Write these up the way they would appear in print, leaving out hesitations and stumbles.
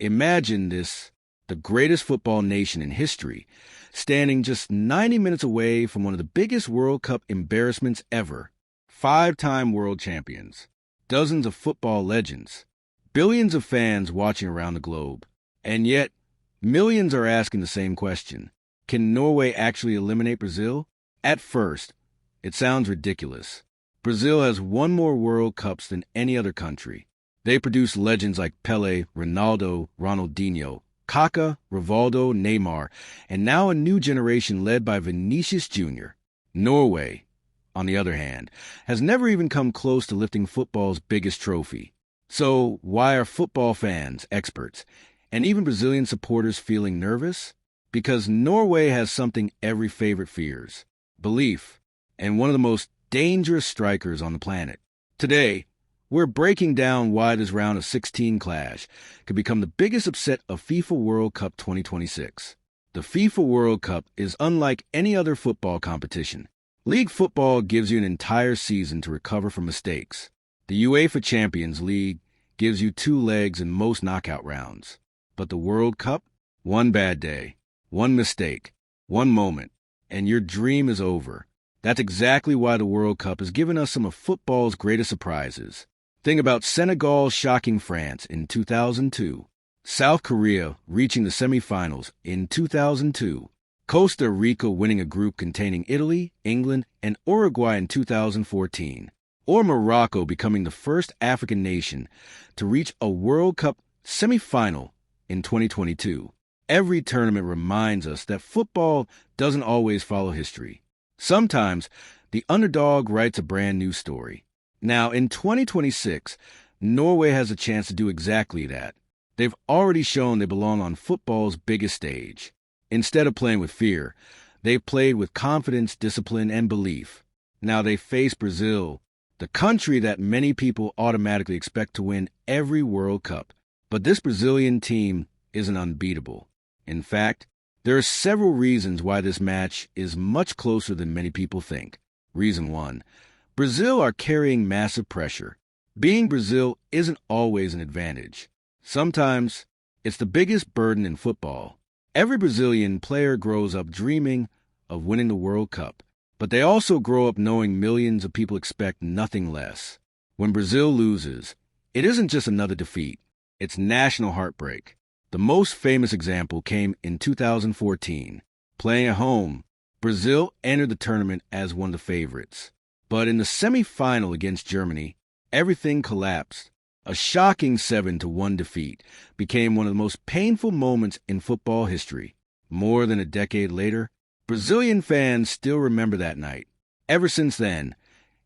Imagine this, the greatest football nation in history, standing just 90 minutes away from one of the biggest World Cup embarrassments ever. Five-time world champions, dozens of football legends, billions of fans watching around the globe. And yet, millions are asking the same question. Can Norway actually eliminate Brazil? At first, it sounds ridiculous. Brazil has won more World Cups than any other country. They produce legends like Pelé, Ronaldo, Ronaldinho, Kaká, Rivaldo, Neymar, and now a new generation led by Vinicius Jr. Norway, on the other hand, has never even come close to lifting football's biggest trophy. So why are football fans, experts, and even Brazilian supporters feeling nervous? Because Norway has something every favorite fears: belief, and one of the most dangerous strikers on the planet. Today, we're breaking down why this round of 16 clash could become the biggest upset of FIFA World Cup 2026. The FIFA World Cup is unlike any other football competition. League football gives you an entire season to recover from mistakes. The UEFA Champions League gives you 2 legs in most knockout rounds. But the World Cup? One bad day, one mistake, one moment, and your dream is over. That's exactly why the World Cup has given us some of football's greatest surprises. Think about Senegal shocking France in 2002, South Korea reaching the semifinals in 2002, Costa Rica winning a group containing Italy, England, and Uruguay in 2014, or Morocco becoming the first African nation to reach a World Cup semifinal in 2022. Every tournament reminds us that football doesn't always follow history. Sometimes, the underdog writes a brand new story. Now, in 2026, Norway has a chance to do exactly that. They've already shown they belong on football's biggest stage. Instead of playing with fear, they've played with confidence, discipline, and belief. Now they face Brazil, the country that many people automatically expect to win every World Cup. But this Brazilian team isn't unbeatable. In fact, there are several reasons why this match is much closer than many people think. Reason 1. Brazil are carrying massive pressure. Being Brazil isn't always an advantage. Sometimes, it's the biggest burden in football. Every Brazilian player grows up dreaming of winning the World Cup, but they also grow up knowing millions of people expect nothing less. When Brazil loses, it isn't just another defeat. It's national heartbreak. The most famous example came in 2014. Playing at home, Brazil entered the tournament as one of the favorites. But in the semi-final against Germany, everything collapsed. A shocking 7-1 defeat became one of the most painful moments in football history. More than a decade later, Brazilian fans still remember that night. Ever since then,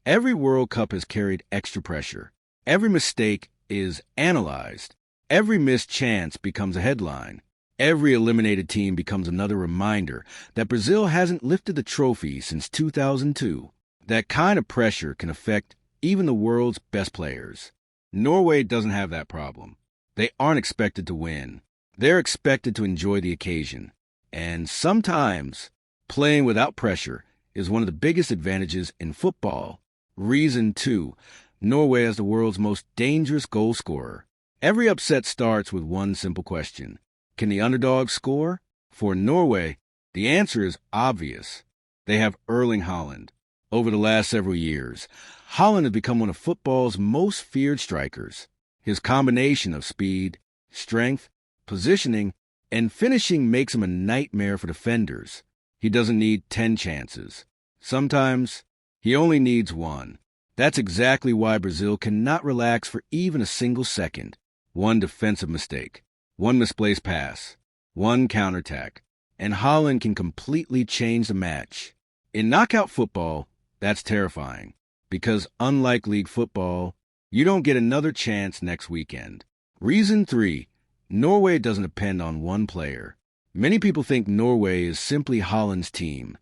every World Cup has carried extra pressure. Every mistake is analyzed. Every missed chance becomes a headline. Every eliminated team becomes another reminder that Brazil hasn't lifted the trophy since 2002. That kind of pressure can affect even the world's best players. Norway doesn't have that problem. They aren't expected to win. They're expected to enjoy the occasion. And sometimes, playing without pressure is one of the biggest advantages in football. Reason 2. Norway is the world's most dangerous goal scorer. Every upset starts with one simple question. Can the underdog score? For Norway, the answer is obvious. They have Erling Haaland. Over the last several years, Haaland has become one of football's most feared strikers. His combination of speed, strength, positioning, and finishing makes him a nightmare for defenders. He doesn't need 10 chances. Sometimes, he only needs 1. That's exactly why Brazil cannot relax for even a single second. One defensive mistake, one misplaced pass, one counterattack, and Haaland can completely change the match. In knockout football, that's terrifying, because unlike league football, you don't get another chance next weekend. Reason 3. Norway doesn't depend on one player. Many people think Norway is simply Haaland's team,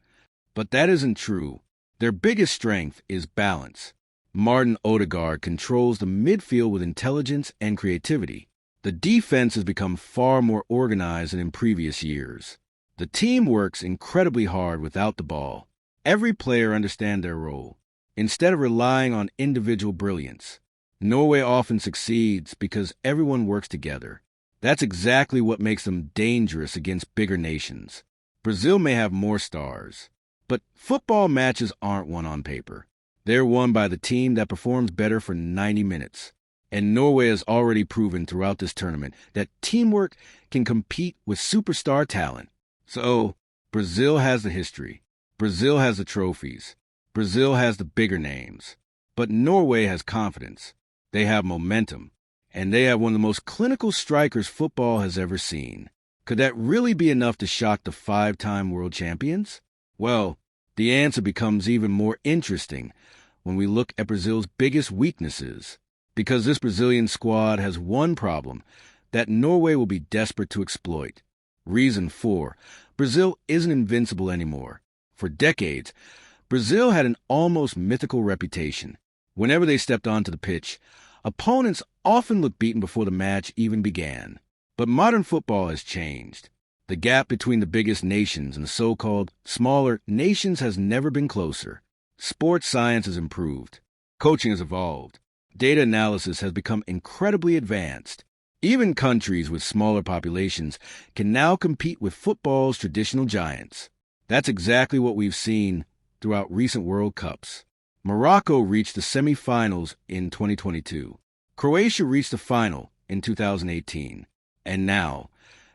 but that isn't true. Their biggest strength is balance. Martin Ødegaard controls the midfield with intelligence and creativity. The defense has become far more organized than in previous years. The team works incredibly hard without the ball. Every player understands their role, instead of relying on individual brilliance. Norway often succeeds because everyone works together. That's exactly what makes them dangerous against bigger nations. Brazil may have more stars, but football matches aren't won on paper. They're won by the team that performs better for 90 minutes. And Norway has already proven throughout this tournament that teamwork can compete with superstar talent. So, Brazil has the history. Brazil has the trophies. Brazil has the bigger names. But Norway has confidence. They have momentum. And they have one of the most clinical strikers football has ever seen. Could that really be enough to shock the five-time world champions? Well, the answer becomes even more interesting when we look at Brazil's biggest weaknesses. Because this Brazilian squad has one problem that Norway will be desperate to exploit. Reason 4. Brazil isn't invincible anymore. For decades, Brazil had an almost mythical reputation. Whenever they stepped onto the pitch, opponents often looked beaten before the match even began. But modern football has changed. The gap between the biggest nations and the so-called smaller nations has never been closer. Sports science has improved. Coaching has evolved. Data analysis has become incredibly advanced. Even countries with smaller populations can now compete with football's traditional giants. That's exactly what we've seen throughout recent World Cups. Morocco reached the semifinals in 2022. Croatia reached the final in 2018. And now,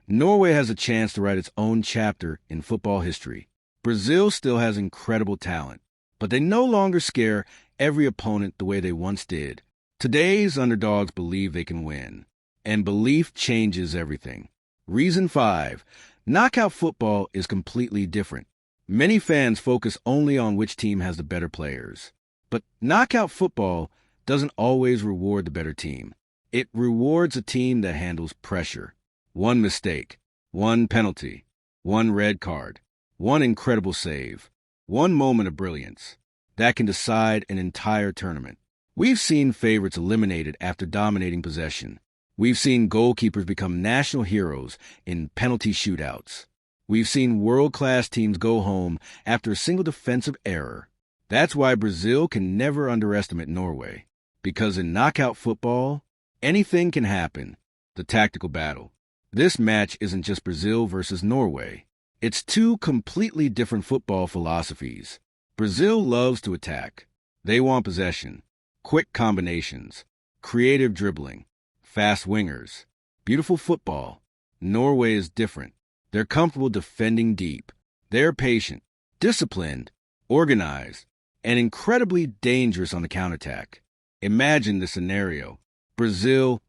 Norway has a chance to write its own chapter in football history. Brazil still has incredible talent, but they no longer scare every opponent the way they once did. Today's underdogs believe they can win, and belief changes everything. Reason 5. Knockout football is completely different. Many fans focus only on which team has the better players. But knockout football doesn't always reward the better team. It rewards a team that handles pressure. One mistake, one penalty, one red card, one incredible save, one moment of brilliance. That can decide an entire tournament. We've seen favorites eliminated after dominating possession. We've seen goalkeepers become national heroes in penalty shootouts. We've seen world-class teams go home after a single defensive error. That's why Brazil can never underestimate Norway. Because in knockout football, anything can happen. The tactical battle. This match isn't just Brazil versus Norway. It's two completely different football philosophies. Brazil loves to attack. They want possession. Quick combinations, creative dribbling, fast wingers, beautiful football. Norway is different. They're comfortable defending deep. They're patient, disciplined, organized, and incredibly dangerous on the counterattack. Imagine the scenario. Brazil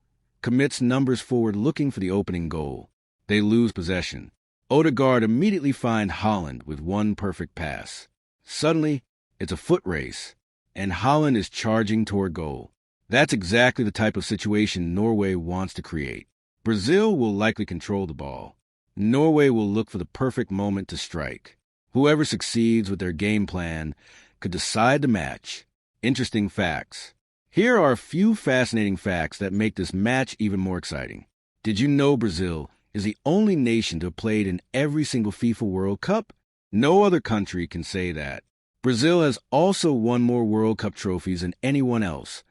commits numbers forward looking for the opening goal. They lose possession. Ødegaard immediately finds Haaland with one perfect pass. Suddenly, it's a foot race, and Haaland is charging toward goal. That's exactly the type of situation Norway wants to create. Brazil will likely control the ball. Norway will look for the perfect moment to strike. Whoever succeeds with their game plan could decide the match. Interesting facts. Here are a few fascinating facts that make this match even more exciting. Did you know Brazil is the only nation to have played in every single FIFA World Cup? No other country can say that. Brazil has also won more World Cup trophies than anyone else,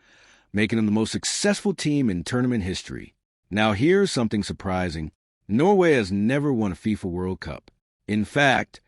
making them the most successful team in tournament history. Now here's something surprising. Norway has never won a FIFA World Cup. In fact,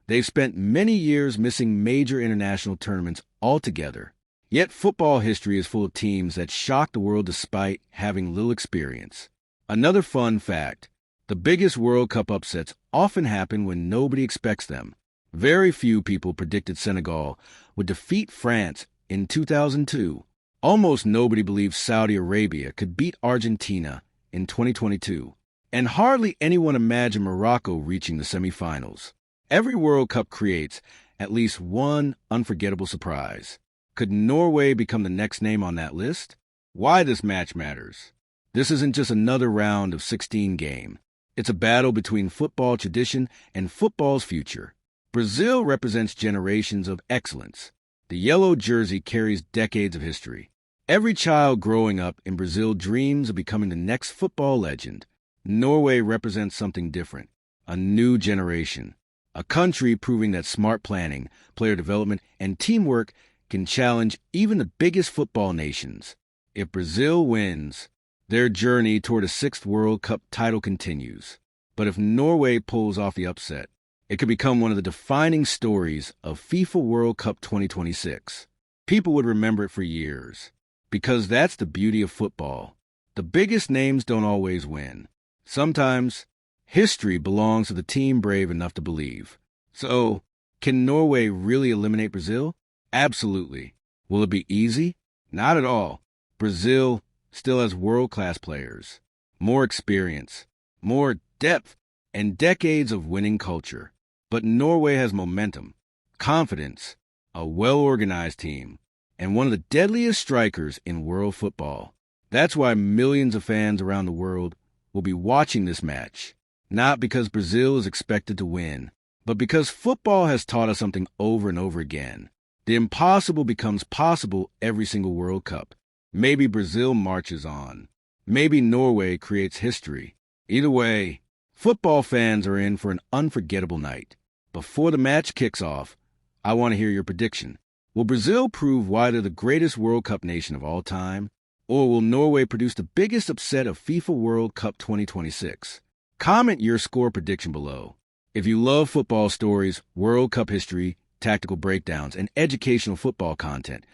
they've spent many years missing major international tournaments altogether. Yet football history is full of teams that shock the world despite having little experience. Another fun fact, the biggest World Cup upsets often happen when nobody expects them. Very few people predicted Senegal would defeat France in 2002. Almost nobody believed Saudi Arabia could beat Argentina in 2022. And hardly anyone imagined Morocco reaching the semifinals. Every World Cup creates at least one unforgettable surprise. Could Norway become the next name on that list? Why this match matters. This isn't just another round of 16 game. It's a battle between football tradition and football's future. Brazil represents generations of excellence. The yellow jersey carries decades of history. Every child growing up in Brazil dreams of becoming the next football legend. Norway represents something different, a new generation, a country proving that smart planning, player development, and teamwork can challenge even the biggest football nations. If Brazil wins, Their journey toward a sixth World Cup title continues. But if Norway pulls off the upset, it could become one of the defining stories of FIFA World Cup 2026. People would remember it for years. Because that's the beauty of football. The biggest names don't always win. Sometimes, history belongs to the team brave enough to believe. So, can Norway really eliminate Brazil? Absolutely. Will it be easy? Not at all. Brazil still has world-class players, more experience, more depth, and decades of winning culture. But Norway has momentum, confidence, a well-organized team, and one of the deadliest strikers in world football. That's why millions of fans around the world will be watching this match, not because Brazil is expected to win, but because football has taught us something over and over again. The impossible becomes possible every single World Cup. Maybe Brazil marches on. Maybe Norway creates history. Either way, football fans are in for an unforgettable night. Before the match kicks off, I want to hear your prediction. Will Brazil prove why they're the greatest World Cup nation of all time? Or will Norway produce the biggest upset of FIFA World Cup 2026? Comment your score prediction below. If you love football stories, World Cup history, tactical breakdowns, and educational football content,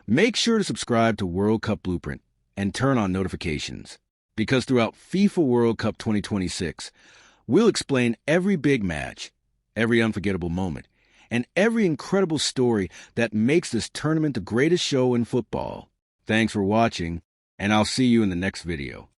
make sure to subscribe to World Cup Blueprint and turn on notifications. Because throughout FIFA World Cup 2026, we'll explain every big match, every unforgettable moment, and every incredible story that makes this tournament the greatest show in football. Thanks for watching, and I'll see you in the next video.